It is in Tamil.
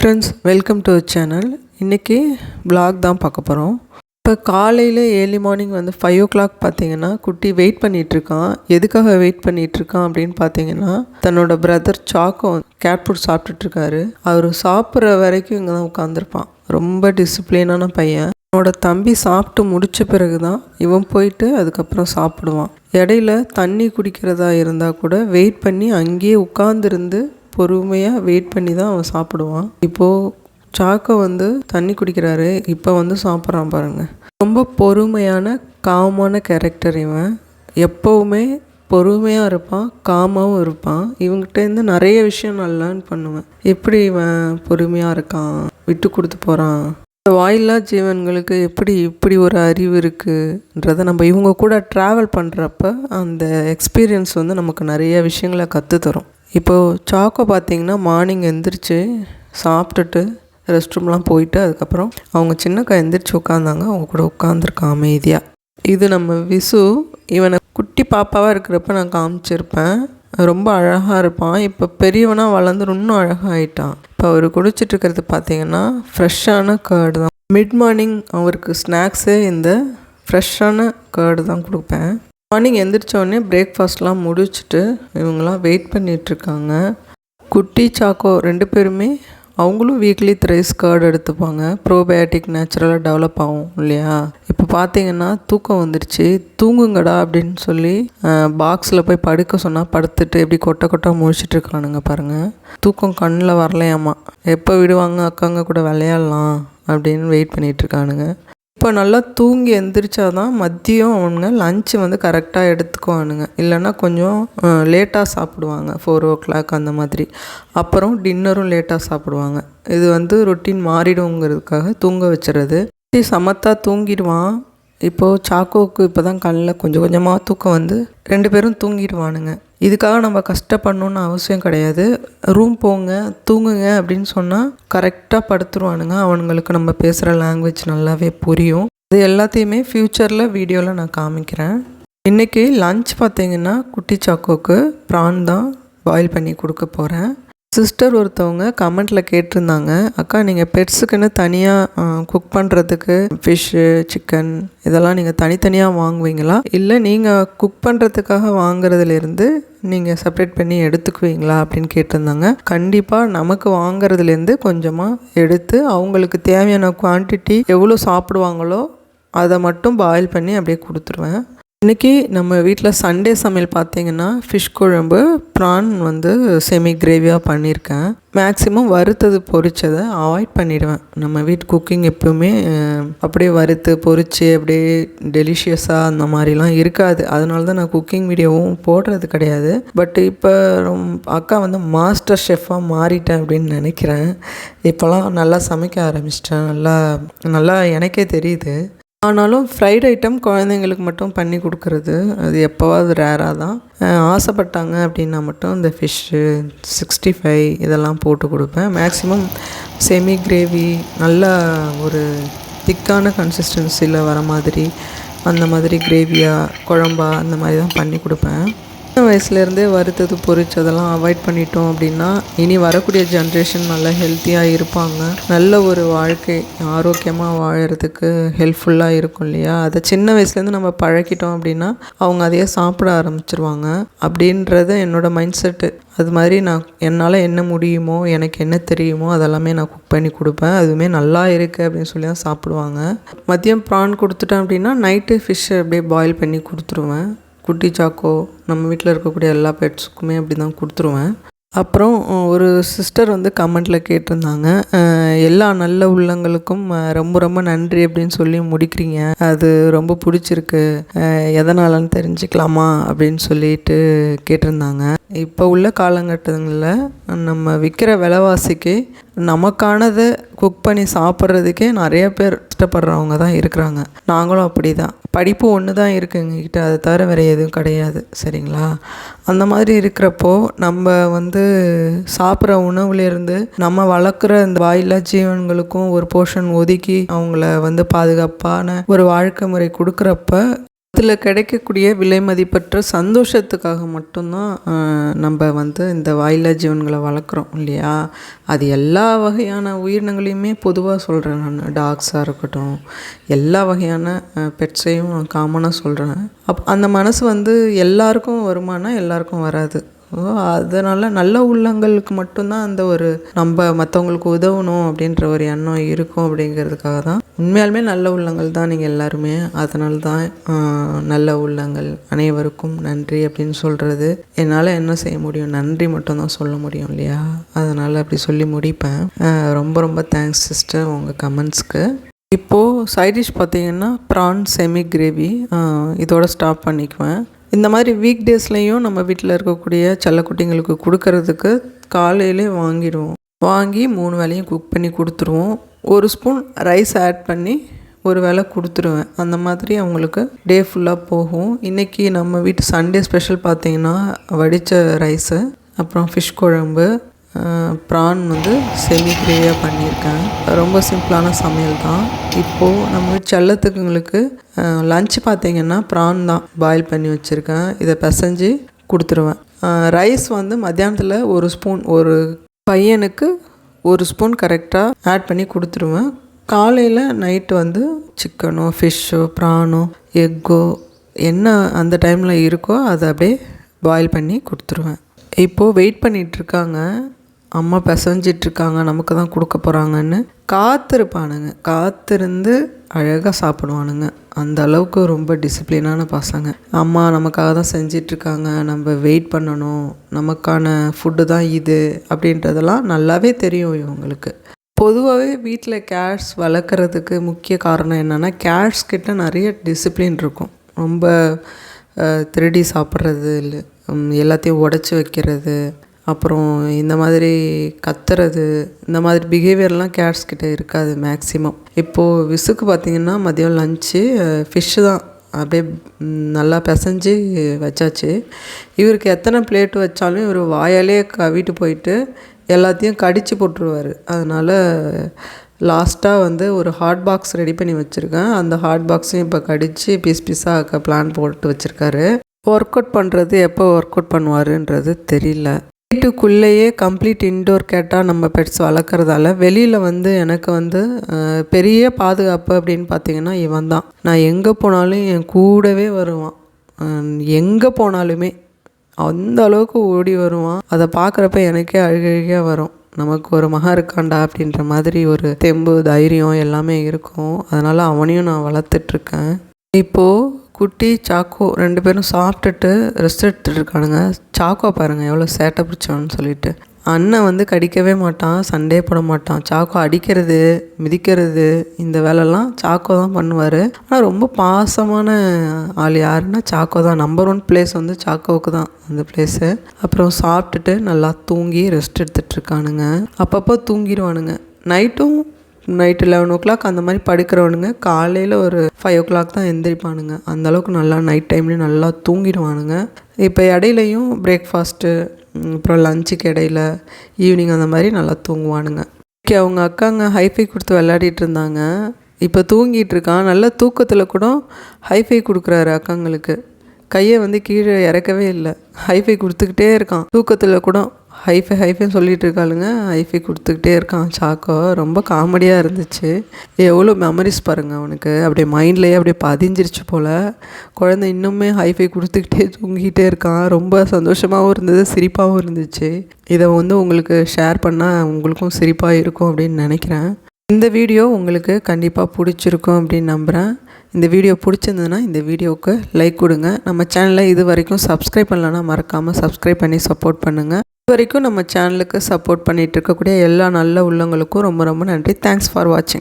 Hi friends, welcome to channel. இன்றைக்கி vlog தான் பார்க்க போகிறோம். இப்போ காலையில் ஏர்லி மார்னிங் 5 o'clock பார்த்தீங்கன்னா குட்டி வெயிட் பண்ணிகிட்ருக்கான். எதுக்காக வெயிட் பண்ணிகிட்ருக்கான் அப்படின்னு பார்த்தீங்கன்னா, தன்னோட பிரதர் சாக்கோ கேட் ஃபுட் சாப்பிட்டுட்ருக்காரு. அவர் சாப்பிட்ற வரைக்கும் இங்கே தான் உட்காந்துருப்பான். ரொம்ப டிசிப்ளினான பையன். அவனோட தம்பி சாப்பிட்டு முடித்த பிறகு தான் இவன் போயிட்டு அதுக்கப்புறம் சாப்பிடுவான். இடையில தண்ணி குடிக்கிறதா இருந்தால் கூட வெயிட் பண்ணி அங்கேயே உட்காந்துருந்து பொறுமையாக வெயிட் பண்ணி தான் அவன் சாப்பிடுவான். இப்போது சாக்கோ தண்ணி குடிக்கிறாரு. இப்போ சாப்பிட்றான் பாருங்கள். ரொம்ப பொறுமையான காமான கேரக்டர் இவன். எப்போவுமே பொறுமையாக இருப்பான், காமாகவும் இருப்பான். இவங்ககிட்டேருந்து நிறைய விஷயம் நான் லேர்ன் பண்ணுவேன். எப்படி இவன் பொறுமையாக இருக்கான், விட்டு கொடுத்து போகிறான். இந்த வாயில்லா ஜீவன்களுக்கு இப்படி ஒரு அறிவு இருக்குன்றதை நம்ம இவங்க கூட ட்ராவல் பண்ணுறப்ப அந்த எக்ஸ்பீரியன்ஸ் நமக்கு நிறைய விஷயங்களை கற்றுத்தரும். இப்போது சாக்கோ பார்த்திங்கன்னா மார்னிங் எந்திரிச்சு சாப்பிட்டுட்டு ரெஸ்ட் ரூம்லாம் போயிட்டு அதுக்கப்புறம் அவங்க சின்னக்கா எந்திரிச்சு உட்காந்தாங்க. அவங்க கூட உட்காந்துருக்கான் அமைதியாக. இது நம்ம விசு. இவனை குட்டி பாப்பாவாக இருக்கிறப்ப நான் காமிச்சிருப்பேன். ரொம்ப அழகாக இருப்பான். இப்போ பெரியவனாக வளர்ந்து இன்னும் அழகாக ஆகிட்டான். இப்போ அவர் குடிச்சிட்ருக்கிறது பார்த்திங்கன்னா ஃப்ரெஷ்ஷான கர்டு தான். மிட் மார்னிங் அவருக்கு ஸ்நாக்ஸே இந்த ஃப்ரெஷ்ஷான கர்டு தான் கொடுப்பேன். மார்னிங் எந்திரிச்சோடனே பிரேக்ஃபாஸ்ட்லாம் முடிச்சுட்டு இவங்களாம் வெயிட் பண்ணிகிட்ருக்காங்க. குட்டி சாக்கோ 2 பேருமே அவங்களும் வீக்லி த்ரைஸ் கர்டு எடுத்துப்பாங்க. ப்ரோபயோட்டிக் நேச்சுரலாக டெவலப் ஆகும் இல்லையா. இப்போ பார்த்தீங்கன்னா தூக்கம் வந்துடுச்சு. தூங்குங்கடா அப்படின்னு சொல்லி பாக்ஸில் போய் படுக்க சொன்னால் படுத்துட்டு எப்படி கொட்டை முழிச்சிட்டு இருக்கானுங்க பாருங்கள். தூக்கம் கண்ணில் வரலையாம்மா. எப்போ விடுவாங்க அக்காங்க கூட விளையாடலாம் அப்படின்னு வெயிட் பண்ணிகிட்ருக்கானுங்க. இப்போ நல்லா தூங்கி எந்திரிச்சாதான் மதியம் அவனுங்க லஞ்சு கரெக்டாக எடுத்துக்குவானுங்க. இல்லைன்னா கொஞ்சம் லேட்டாக சாப்பிடுவாங்க, 4 o'clock அந்த மாதிரி. அப்புறம் டின்னரும் லேட்டாக சாப்பிடுவாங்க. இது ரொட்டீன் மாறிடுங்கிறதுக்காக தூங்க வச்சுறது. சமத்தா தூங்கிடுவான். இப்போது சாக்கோவுக்கு இப்போ தான் கண்ணில் கொஞ்சம் கொஞ்சமாக தூக்கம் 2 பேரும் தூங்கிடுவானுங்க. இதுக்காக நம்ம கஷ்டப்படணுன்னு அவசியம் கிடையாது. ரூம் போங்க தூங்குங்க அப்படின்னு சொன்னால் கரெக்டாக படுத்துருவானுங்க. அவனுங்களுக்கு நம்ம பேசுகிற லாங்குவேஜ் நல்லாவே புரியும். இது எல்லாத்தையுமே ஃப்யூச்சரில் வீடியோவில் நான் காமிக்கிறேன். இன்றைக்கி லன்ச் பார்த்திங்கன்னா குட்டி சாக்கோவுக்கு ப்ரான் தான் பாயில் பண்ணி கொடுக்க போகிறேன். சிஸ்டர் ஒருத்தவங்க கமெண்ட்டில் கேட்டிருந்தாங்க, அக்கா நீங்கள் பெட்ஸுக்குன்னு தனியாக குக் பண்ணுறதுக்கு ஃபிஷ்ஷு சிக்கன் இதெல்லாம் நீங்கள் தனித்தனியாக வாங்குவீங்களா, இல்லை நீங்கள் குக் பண்ணுறதுக்காக வாங்குறதுலேருந்து நீங்கள் செப்பரேட் பண்ணி எடுத்துக்குவீங்களா அப்படின்னு கேட்டிருந்தாங்க. கண்டிப்பாக நமக்கு வாங்குறதுலேருந்து கொஞ்சமாக எடுத்து அவங்களுக்கு தேவையான குவான்டிட்டி எவ்வளோ சாப்பிடுவாங்களோ அதை மட்டும் பாயில் பண்ணி அப்படியே கொடுத்துருவேன். இன்றைக்கி நம்ம வீட்டில் சண்டே சமையல் பார்த்திங்கன்னா ஃபிஷ் குழம்பு, ப்ரான் செமி கிரேவியாக பண்ணியிருக்கேன். மேக்ஸிமம் வறுத்தது பொரிச்சதை அவாய்ட் பண்ணிவிடுவேன். நம்ம வீட்டு குக்கிங் எப்போவுமே அப்படியே வறுத்து பொரித்து அப்படியே டெலிஷியஸாக அந்த மாதிரிலாம் இருக்காது. அதனால தான் நான் குக்கிங் வீடியோவும் போடுறது கிடையாது. பட் இப்போ அக்கா மாஸ்டர் ஷெஃபாக மாறிட்டேன் அப்படின்னு நினைக்கிறேன். இப்போலாம் நல்லா சமைக்க ஆரம்பிச்சிட்டேன். நல்லா எனக்கே தெரியுது. ஆனாலும் ஃப்ரைட் ஐட்டம் குழந்தைங்களுக்கு மட்டும் பண்ணி கொடுக்குறது அது எப்போவாது ரேராக தான். ஆசைப்பட்டாங்க அப்படின்னா மட்டும் இந்த ஃபிஷ்ஷு 65 இதெல்லாம் போட்டு கொடுப்பேன். மேக்ஸிமம் செமி கிரேவி நல்லா ஒரு திக்கான கன்சிஸ்டன்சியில் வர மாதிரி அந்த மாதிரி கிரேவியாக குழம்பா அந்த மாதிரி தான் பண்ணி கொடுப்பேன். சின்ன வயசுலேருந்தே வறுத்தது பொரிச்சதெல்லாம் அவாய்ட் பண்ணிட்டோம் அப்படின்னா இனி வரக்கூடிய ஜென்ரேஷன் நல்லா ஹெல்த்தியாக இருப்பாங்க. நல்ல ஒரு வாழ்க்கை ஆரோக்கியமாக வாழறதுக்கு ஹெல்ப்ஃபுல்லாக இருக்கும் இல்லையா. அதை சின்ன வயசுலேருந்து நம்ம பழக்கிட்டோம் அப்படின்னா அவங்க அதையே சாப்பிட ஆரம்பிச்சிருவாங்க அப்படின்றது என்னோடய மைண்ட் செட்டு. அது மாதிரி நான் என்னால் என்ன முடியுமோ எனக்கு என்ன தெரியுமோ அதெல்லாமே நான் குக் பண்ணி கொடுப்பேன். அதுவுமே நல்லா இருக்குது அப்படின்னு சொல்லி தான் சாப்பிடுவாங்க. மதியம் ப்ரான் கொடுத்துட்டேன் அப்படின்னா நைட்டு ஃபிஷ்ஷை அப்படியே பாயில் பண்ணி கொடுத்துருவேன். குட்டி சாக்கோ நம்ம வீட்டில் இருக்கக்கூடிய எல்லா பெட்ஸுக்குமே அப்படி தான் கொடுத்துருவேன். அப்புறம் ஒரு சிஸ்டர் கமெண்ட்டில் கேட்டிருந்தாங்க, எல்லா நல்ல உள்ளங்களுக்கும் ரொம்ப நன்றி அப்படின்னு சொல்லி முடிக்கிறீங்க, அது ரொம்ப பிடிச்சிருக்கு, எதனாலன்னு தெரிஞ்சுக்கலாமா அப்படின்னு சொல்லிட்டு கேட்டிருந்தாங்க. இப்போ உள்ள காலகட்டங்களில் நம்ம விற்கிற விலைவாசிக்கு நமக்கானதை குக் பண்ணி சாப்பிட்றதுக்கே நிறைய பேர் கஷ்டப்படுறவங்க தான் இருக்கிறாங்க. நாங்களும் அப்படி தான். படிப்பு ஒன்று தான் இருக்குது எங்ககிட்ட, அதை தவிர வேறு எதுவும் கிடையாது. சரிங்களா. அந்த மாதிரி இருக்கிறப்போ நம்ம சாப்பிட்ற உணவுலேருந்து நம்ம வளர்க்குற இந்த வாயில்லா ஜீவன்களுக்கும் ஒரு போர்ஷன் ஒதுக்கி அவங்கள பாதுகாப்பான ஒரு வாழ்க்கை முறை கொடுக்குறப்ப அதில் கிடைக்கக்கூடிய விலை மதிப்பற்ற சந்தோஷத்துக்காக மட்டும்தான் நம்ம வந்து இந்த வாயில்லா ஜீவன்களை வளர்க்குறோம் இல்லையா. அது எல்லா வகையான உயிரினங்களையுமே பொதுவாக சொல்கிறேன் நான். டாக்ஸாக இருக்கட்டும், எல்லா வகையான பெட்ஸையும் நான் காமனாக சொல்கிறேன். அந்த மனசு வந்து எல்லாருக்கும் வருமானா எல்லாருக்கும் வராது. அதனால் நல்ல உள்ளங்களுக்கு மட்டும்தான் அந்த ஒரு நம்ம மற்றவங்களுக்கு உதவணும் அப்படின்ற ஒரு எண்ணம் இருக்கும். அப்படிங்கிறதுக்காக தான் உண்மையாலுமே நல்ல உள்ளங்கள் தான் நீங்கள் எல்லாருமே. அதனால தான் நல்ல உள்ளங்கள் அனைவருக்கும் நன்றி அப்படின்னு சொல்கிறது. என்னால் என்ன செய்ய முடியும், நன்றி மட்டும்தான் சொல்ல முடியும் இல்லையா. அதனால் அப்படி சொல்லி முடிப்பேன். ரொம்ப ரொம்ப தேங்க்ஸ் சிஸ்டர் உங்கள் கமெண்ட்ஸ்க்கு. இப்போது சைட் டிஷ் பார்த்திங்கன்னா ப்ரான் செமி கிரேவி இதோட ஸ்டாப் பண்ணிக்குவேன். இந்த மாதிரி வீக் டேஸ்லேயும் நம்ம வீட்டில் இருக்கக்கூடிய செல்லக்குட்டிங்களுக்கு கொடுக்கறதுக்கு காலையிலே வாங்கிடுவோம். வாங்கி 3 வேளையும் குக் பண்ணி கொடுத்துருவோம். 1 ஸ்பூன் ரைஸ் ஆட் பண்ணி ஒரு வேளை கொடுத்துருவேன். அந்த மாதிரி அவங்களுக்கு டே ஃபுல்லாக போகும். இன்றைக்கி நம்ம வீட்டு சண்டே ஸ்பெஷல் பார்த்திங்கன்னா வடித்த ரைஸு, அப்புறம் ஃபிஷ் குழம்பு, ப்ரான் வந்து செமி கிரேவியாக பண்ணியிருக்கேன். ரொம்ப சிம்பிளான சமையல் தான். இப்போது நம்ம செல்லத்துக்குங்களுக்கு லன்ச் பார்த்திங்கன்னா ப்ரான் தான் பாயில் பண்ணி வச்சுருக்கேன். இதை பிசைஞ்சு கொடுத்துருவேன். ரைஸ் வந்து மத்தியானத்தில் 1 ஸ்பூன், ஒரு பையனுக்கு 1 ஸ்பூன் கரெக்டாக ஆட் பண்ணி கொடுத்துருவேன். காலையில் நைட்டு வந்து சிக்கனோ ஃபிஷ்ஷோ ப்ரானோ எக்கோ என்ன அந்த டைமில் இருக்கோ அதை அப்படியே பாயில் பண்ணி கொடுத்துருவேன். இப்போது வெயிட் பண்ணிகிட்ருக்காங்க, அம்மா பிசைஞ்சிட்ருக்காங்க, நமக்கு தான் கொடுக்க போகிறாங்கன்னு காத்திருப்பானுங்க. காத்திருந்து அழகாக சாப்பிடுவானுங்க. அந்த அளவுக்கு ரொம்ப டிசிப்ளினான பசங்க. அம்மா நமக்காக தான் செஞ்சிட்ருக்காங்க, நம்ம வெயிட் பண்ணணும், நமக்கான ஃபுட்டு தான் இது அப்படின்றதெல்லாம் நல்லாவே தெரியும் இவங்களுக்கு. பொதுவாகவே வீட்டில் கேட்ஸ் வளர்க்குறதுக்கு முக்கிய காரணம் என்னென்னா, கேட்ஸ் கிட்ட நிறைய டிசிப்ளின் இருக்கும். ரொம்ப திருடி சாப்பிட்றது இல்லை, எல்லாத்தையும் உடச்சி வைக்கிறது, அப்புறம் இந்த மாதிரி கத்துறது, இந்த மாதிரி பிஹேவியர்லாம் கேட்ஸ் கிட்டே இருக்காது மேக்ஸிமம். இப்போது விசுக்கு பார்த்திங்கன்னா மதியம் லன்ச்சு ஃபிஷ்ஷு தான் அப்படியே நல்லா பிசைஞ்சு வச்சாச்சு. இவருக்கு எத்தனை பிளேட்டு வச்சாலும் இவர் வாயாலே கவிட்டு போயிட்டு எல்லாத்தையும் கடித்து போட்டுருவார். அதனால் லாஸ்ட்டாக வந்து ஒரு ஹாட் பாக்ஸ் ரெடி பண்ணி வச்சுருக்கேன். அந்த ஹாட் பாக்ஸையும் இப்போ கடித்து பீஸாக பிளான் போட்டு வச்சுருக்காரு. ஒர்க் அவுட் பண்ணுறது எப்போ ஒர்க் அவுட் பண்ணுவாருன்றது தெரியல. வீட்டுக்குள்ளேயே கம்ப்ளீட் இன்டோர் கேட்டால் நம்ம பெட்ஸ் வளர்க்குறதால வெளியில் வந்து எனக்கு வந்து பெரிய பாதுகாப்பு அப்படின்னு பார்த்திங்கன்னா இவன் தான். நான் எங்கே போனாலும் என் கூடவே வருவான். எங்கே போனாலுமே அந்த அளவுக்கு ஓடி வருவான். அதை பார்க்குறப்ப எனக்கே அழுகையாக வரும். நமக்கு ஒரு மகன் இருக்காண்டா அப்படின்ற மாதிரி ஒரு தெம்பு தைரியம் எல்லாமே இருக்கும். அதனால் அவனையும் நான் வளர்த்துட்ருக்கேன். இப்போது குட்டி சாக்கோ 2 பேரும் சாப்பிட்டுட்டு ரெஸ்ட் எடுத்துகிட்டு இருக்கானுங்க. சாக்கோ பாருங்கள் எவ்வளோ சேட்டை பிடிச்சோன்னு சொல்லிட்டு. அண்ணன் வந்து கடிக்கவே மாட்டான், சண்டே போட மாட்டான். சாக்கோ அடிக்கிறது மிதிக்கிறது இந்த வேலைலாம் சாக்கோ தான் பண்ணுவார். ஆனால் ரொம்ப பாசமான ஆள் யாருன்னா சாக்கோ தான். நம்பர் 1 பிளேஸ் வந்து சாக்கோவுக்கு தான் அந்த பிளேஸு. அப்புறம் சாப்பிட்டுட்டு நல்லா தூங்கி ரெஸ்ட் எடுத்துகிட்ருக்கானுங்க. அப்பப்போ தூங்கிடுவானுங்க. நைட்டு 11 o'clock அந்த மாதிரி படுக்கிறவனுங்க காலையில் ஒரு 5 o'clock தான் எந்திரிப்பானுங்க. அந்தளவுக்கு நல்லா நைட் டைம்லேயும் நல்லா தூங்கிடுவானுங்க. இப்போ இடையிலையும் பிரேக்ஃபாஸ்ட்டு அப்புறம் லஞ்சுக்கு இடையில ஈவினிங் அந்த மாதிரி நல்லா தூங்குவானுங்க. ஓகே, அவங்க அக்காங்க ஹைஃபை கொடுத்து விளையாடிட்டு இருந்தாங்க. இப்போ தூங்கிட்டு இருக்கான். நல்ல தூக்கத்தில் கூட ஹைஃபை கொடுக்குறாரு அக்காங்களுக்கு. கையை வந்து கீழே இறக்கவே இல்லை, ஹைஃபை கொடுத்துக்கிட்டே இருக்கான். தூக்கத்தில் கூட ஹைஃபைன்னு சொல்லிகிட்டு இருக்காளுங்க, ஹைஃபை கொடுத்துக்கிட்டே இருக்கான் சாக்கோ. ரொம்ப காமெடியாக இருந்துச்சு. எவ்வளோ மெமரிஸ் பாருங்கள் அவனுக்கு. அப்படியே மைண்ட்லேயே அப்படியே பதிஞ்சிருச்சு போல். குழந்தை இன்னுமே ஹைஃபை கொடுத்துக்கிட்டே தூங்கிக்கிட்டே இருக்கான். ரொம்ப சந்தோஷமாகவும் இருந்தது, சிரிப்பாகவும் இருந்துச்சு. இதை வந்து உங்களுக்கு ஷேர் பண்ணால் உங்களுக்கும் சிரிப்பாக இருக்கும் அப்படின்னு நினைக்கிறேன். இந்த வீடியோ உங்களுக்கு கண்டிப்பாக பிடிச்சிருக்கும் அப்படின்னு நம்புகிறேன். இந்த வீடியோ பிடிச்சிருந்ததுன்னா இந்த வீடியோவுக்கு லைக் கொடுங்க. நம்ம சேனலை இது வரைக்கும் சப்ஸ்கிரைப் பண்ணலன்னா மறக்காமல் சப்ஸ்கிரைப் பண்ணி சப்போர்ட் பண்ணுங்கள். இது வரைக்கும் நம்ம சேனலுக்கு சப்போர்ட் பண்ணிகிட்டு இருக்கக்கூடிய எல்லா நல்ல உள்ளவங்களுக்கும் ரொம்ப ரொம்ப நன்றி. தேங்க்ஸ் ஃபார் வாட்சிங்.